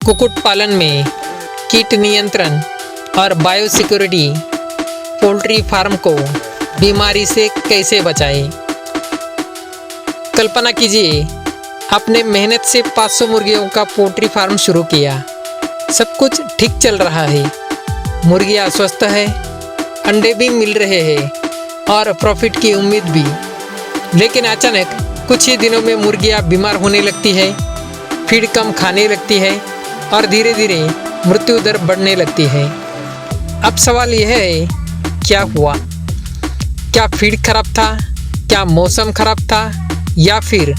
कुक्कुट पालन में कीट नियंत्रण और बायोसिक्योरिटी पोल्ट्री फार्म को बीमारी से कैसे बचाएं। कल्पना कीजिए, आपने मेहनत से 500 मुर्गियों का पोल्ट्री फार्म शुरू किया। सब कुछ ठीक चल रहा है, मुर्गियाँ स्वस्थ है, अंडे भी मिल रहे हैं और प्रॉफिट की उम्मीद भी। लेकिन अचानक कुछ ही दिनों में मुर्गियाँ बीमार होने लगती है, फीड कम खाने लगती है और धीरे धीरे मृत्यु दर बढ़ने लगती है। अब सवाल यह है, क्या हुआ? क्या फीड खराब था? क्या मौसम खराब था? या फिर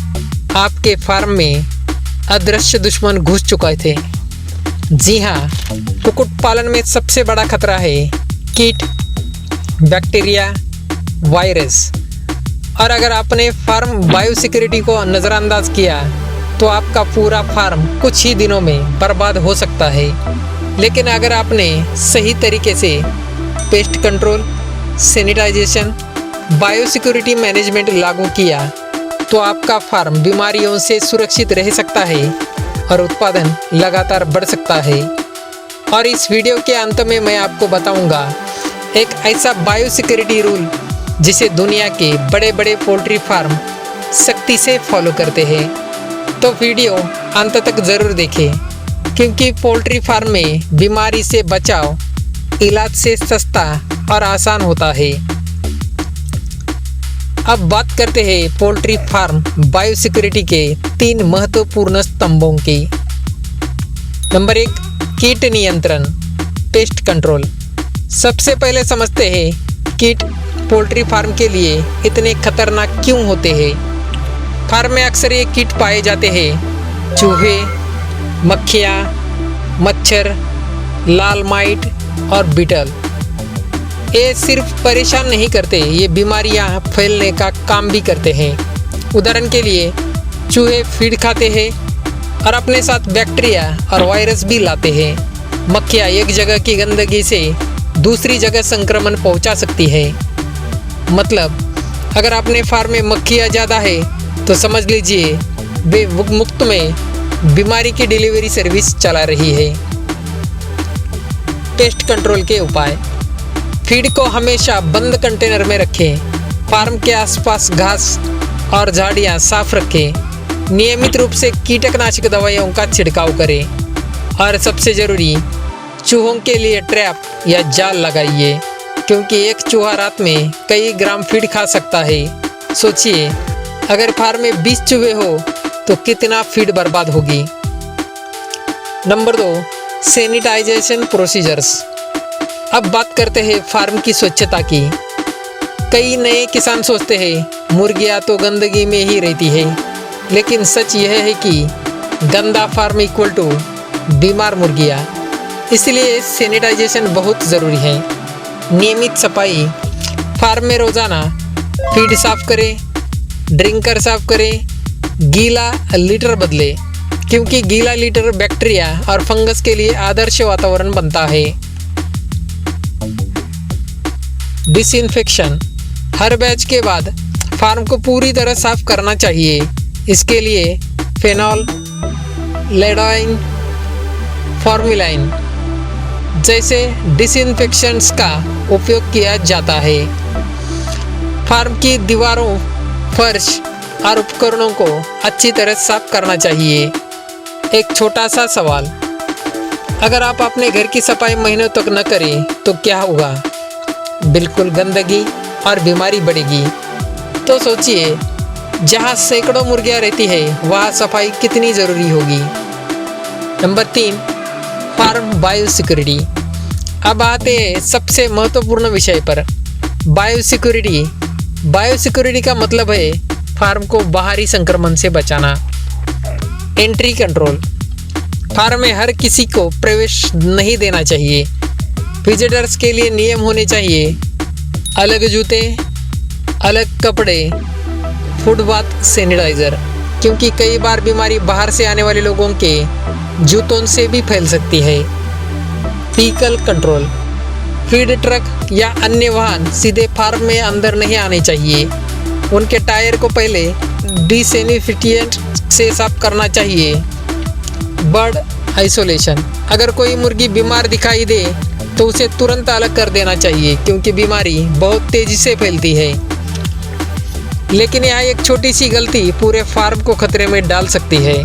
आपके फार्म में अदृश्य दुश्मन घुस चुके थे? जी हाँ, कुक्कुट पालन में सबसे बड़ा खतरा है कीट, बैक्टीरिया, वायरस। और अगर आपने फार्म बायोसिक्योरिटी को नज़रअंदाज किया तो आपका पूरा फार्म कुछ ही दिनों में बर्बाद हो सकता है। लेकिन अगर आपने सही तरीके से pest control, sanitization, biosecurity management लागू किया तो आपका फार्म बीमारियों से सुरक्षित रह सकता है और उत्पादन लगातार बढ़ सकता है। और इस वीडियो के अंत में मैं आपको बताऊंगा एक ऐसा बायोसिक्योरिटी रूल जिसे दुनिया के बड़े बड़े पोल्ट्री फार्म सख्ती से फॉलो करते हैं। तो वीडियो अंत तक ज़रूर देखें, क्योंकि पोल्ट्री फार्म में बीमारी से बचाव इलाज से सस्ता और आसान होता है। अब बात करते हैं पोल्ट्री फार्म बायोसिक्योरिटी के 3 महत्वपूर्ण स्तंभों की। नंबर 1, कीट नियंत्रण, पेस्ट कंट्रोल। सबसे पहले समझते हैं कीट पोल्ट्री फार्म के लिए इतने खतरनाक क्यों होते हैं। फार्म में अक्सर ये कीट पाए जाते हैं: चूहे, मक्खियाँ, मच्छर, लाल माइट और बीटल। ये सिर्फ परेशान नहीं करते, ये बीमारियां फैलने का काम भी करते हैं। उदाहरण के लिए, चूहे फीड खाते हैं और अपने साथ बैक्टीरिया और वायरस भी लाते हैं। मक्खियाँ एक जगह की गंदगी से दूसरी जगह संक्रमण पहुंचा सकती है। मतलब, अगर अपने फार्म में मक्खियाँ ज़्यादा है तो समझ लीजिए वे मुफ्त में बीमारी की डिलीवरी सर्विस चला रही है। पेस्ट कंट्रोल के उपाय: फीड को हमेशा बंद कंटेनर में रखें। फार्म के आसपास घास और झाड़ियाँ साफ रखें। नियमित रूप से कीटनाशक दवाइयों का छिड़काव करें। और सबसे ज़रूरी, चूहों के लिए ट्रैप या जाल लगाइए, क्योंकि एक चूहा रात में कई ग्राम फीड खा सकता है। सोचिए, अगर फार्म में 20 चूहे हो तो कितना फीड बर्बाद होगी। Number 2, sanitization procedures. अब बात करते हैं फार्म की स्वच्छता की। कई नए किसान सोचते हैं मुर्गियाँ तो गंदगी में ही रहती है, लेकिन सच यह है कि गंदा फार्म इक्वल टू बीमार मुर्गियाँ। इसलिए सैनिटाइजेशन बहुत ज़रूरी है। नियमित सफाई, फार्म में रोज़ाना फीड साफ करें, ड्रिंकर साफ करें, गीला लीटर बदले, क्योंकि गीला लीटर बैक्टीरिया और फंगस के लिए आदर्श वातावरण बनता है। डिसइंफेक्शन, हर बैच के बाद फार्म को पूरी तरह साफ करना चाहिए। इसके लिए फेनॉल, लेडाइन, फॉर्मिलाइन जैसे डिसइंफेक्शंस का उपयोग किया जाता है। फार्म की दीवारों, फर्श और उपकरणों को अच्छी तरह साफ करना चाहिए। एक छोटा सा सवाल, अगर आप अपने घर की सफाई महीनों तक न करें तो क्या होगा? बिल्कुल गंदगी और बीमारी बढ़ेगी। तो सोचिए, जहाँ सैकड़ों मुर्गियाँ रहती है वहाँ सफाई कितनी ज़रूरी होगी। Number 3, farm biosecurity. अब आते हैं सबसे महत्वपूर्ण विषय पर, बायोसिक्योरिटी। बायोसिक्योरिटी का मतलब है फार्म को बाहरी संक्रमण से बचाना। एंट्री कंट्रोल, फार्म में हर किसी को प्रवेश नहीं देना चाहिए। विजिटर्स के लिए नियम होने चाहिए: अलग जूते, अलग कपड़े, फुट बाथ, सैनिटाइज़र, क्योंकि कई बार बीमारी बाहर से आने वाले लोगों के जूतों से भी फैल सकती है। व्हीकल कंट्रोल, फीड ट्रक या अन्य वाहन सीधे फार्म में अंदर नहीं आने चाहिए। उनके टायर को पहले डिसइंफेक्टेंट से साफ करना चाहिए। Bird isolation. अगर कोई मुर्गी बीमार दिखाई दे तो उसे तुरंत अलग कर देना चाहिए, क्योंकि बीमारी बहुत तेजी से फैलती है। लेकिन यहाँ एक छोटी सी गलती पूरे फार्म को खतरे में डाल सकती है,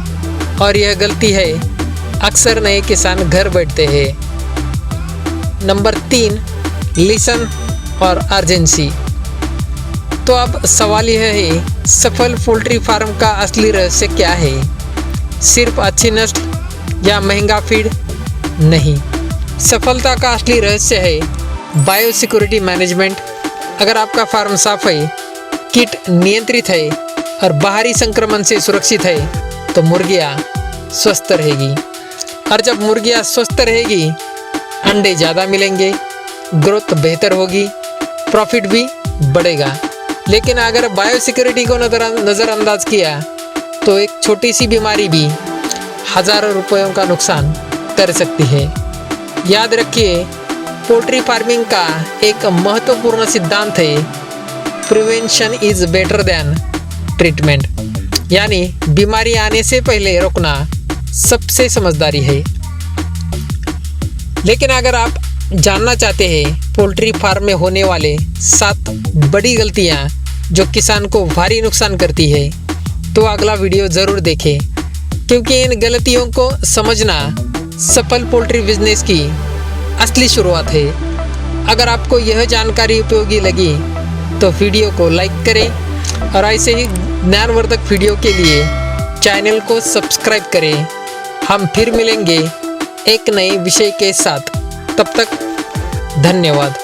और यह गलती है अक्सर नए किसान घर बैठते हैं। नंबर 3, लिसन और अर्जेंसी। तो अब सवाल यह है, सफल पोल्ट्री फार्म का असली रहस्य क्या है? सिर्फ अच्छी नस्ल या महंगा फीड? नहीं, सफलता का असली रहस्य है बायोसिक्योरिटी मैनेजमेंट। अगर आपका फार्म साफ है, कीट नियंत्रित है और बाहरी संक्रमण से सुरक्षित है, तो मुर्गियाँ स्वस्थ रहेगी। और जब मुर्गियाँ स्वस्थ रहेगी, अंडे ज़्यादा मिलेंगे, ग्रोथ बेहतर होगी, प्रॉफिट भी बढ़ेगा। लेकिन अगर बायोसिक्योरिटी को नज़रअंदाज किया तो एक छोटी सी बीमारी भी हज़ारों रुपयों का नुकसान कर सकती है। याद रखिए, पोल्ट्री फार्मिंग का एक महत्वपूर्ण सिद्धांत है, prevention is better than treatment. यानी बीमारी आने से पहले रोकना सबसे समझदारी है। लेकिन अगर आप जानना चाहते हैं पोल्ट्री फार्म में होने वाले 7 बड़ी गलतियां जो किसान को भारी नुकसान करती है, तो अगला वीडियो ज़रूर देखें, क्योंकि इन गलतियों को समझना सफल पोल्ट्री बिजनेस की असली शुरुआत है। अगर आपको यह जानकारी उपयोगी लगी तो वीडियो को लाइक करें, और ऐसे ही ज्ञानवर्धक वीडियो के लिए चैनल को सब्सक्राइब करें। हम फिर मिलेंगे एक नए विषय के साथ। तब तक धन्यवाद।